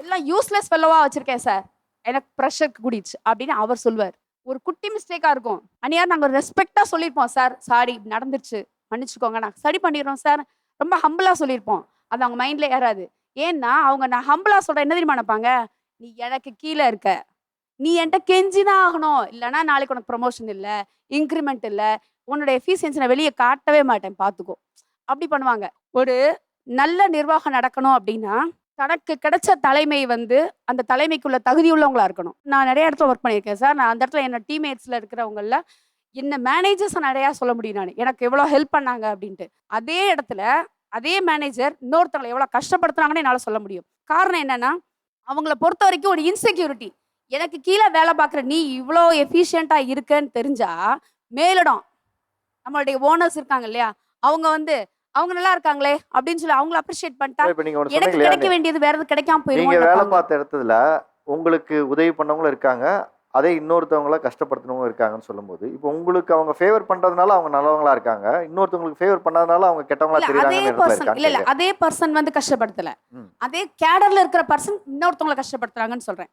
எல்லாம் யூஸ்லெஸ் ஃபெல்லோவா வச்சிருக்கேன் சார். எனக்கு ப்ரெஷர் கூடிடுச்சு அப்படின்னு அவர் சொல்லுவார். ஒரு குட்டி மிஸ்டேக்கா இருக்கும். அந்நியா நாங்க ரெஸ்பெக்ட்டா சொல்லியிருப்போம். சார் சாரி நடந்துருச்சு. மன்னிச்சுக்கோங்க. நான் சரி பண்ணிடுறோம் சார். ரொம்ப ஹம்பிளா சொல்லியிருப்போம். அது அவங்க மைண்ட்ல ஏறாது. ஏன்னா அவங்க நான் ஹம்பிளா சொல்றேன் என்ன தெரியுமா நினைப்பாங்க? நீ எனக்கு கீழ இருக்க. நீ என்ட்ட கெஞ்சி தான் ஆகணும். இல்லன்னா நாளைக்கு உனக்கு ப்ரமோஷன் இல்ல, இன்கிரிமென்ட் இல்ல. உன்னோட எஃபிஷியன்சி நான் வெளிய காட்டவே மாட்டேன் பார்த்துக்கோ. அப்படி பண்ணுவாங்க. ஒரு நல்ல நிர்வாகம் நடக்கணும் அப்படின்னா, தனக்கு கிடைச்ச தலைமை வந்து, அந்த தலைமைக்குள்ள தகுதி உள்ளவங்களா இருக்கணும். நான் நெறைய இடத்துல ஒர்க் பண்ணியிருக்கேன் சார். நான் அந்த இடத்துல என்ன டீம்மேட்ஸ்ல இருக்கிறவங்கள்ல, என்ன மேனேஜர்ஸ நெறையா சொல்ல முடியும் நானு. எனக்கு எவ்வளோ ஹெல்ப் பண்ணாங்க அப்படின்ட்டு. அதே இடத்துல, அதே மேனேஜர் இன்னொருத்தவங்கள எவ்வளோ கஷ்டப்படுத்துனாங்கன்னு என்னால சொல்ல முடியும். காரணம் என்னன்னா, அவங்கள பொறுத்தவரைக்கும் ஒரு இன்செக்யூரிட்டி. எனக்கு கீழ வேலை பார்க்குற நீ இவ்ளோ எஃபிஷியன்ட்டா இருக்கன்னு தெரிஞ்சா, மேலிடம் நம்மளுடைய ஓனர்ஸ் இருக்காங்க இல்லையா? அவங்க வந்து, "அவங்க நல்லா இருக்காங்களே!" அப்படின்னு சொல்லி அவங்கள அப்ரிஷியேட் பண்ணிட்டா, இப்ப நீங்க ஒண்ணு எனக்கு சொன்னீங்க இல்லையா? கிடைக்க வேண்டியது வேற எதுவும் கிடைக்காம நீங்க போயிருமோன்னு வேலை நினைப்பாங்க. பார்த்த இடத்துல உங்களுக்கு உதவி பண்ணவங்களும் இருக்காங்க. அதே இன்னொருத்தவங்கள கஷ்டப்படுத்தினவங்க இருக்காங்கன்னு சொல்லும்போது, இப்போ உங்களுக்கு அவங்க ஃபேவர் பண்றதுனால அவங்க நல்லவங்களா இருக்காங்க. இன்னொருத்தவங்களுக்கு ஃபேவர் பண்ணாதனால அவங்க கெட்டவங்களா இல்ல அதே தெரியுறாங்கன்னு இடத்துல பெர்சன் இருக்கான்னு இல்ல, இல்ல கேட்கிறேன். அதே பெர்சன் வந்து கஷ்டப்படுத்தல. ம். அதே கேடர்ல இருக்கிற பெர்சன் இன்னொருத்தவங்கள கஷ்டப்படுத்துறாங்கன்னு சொல்றேன்.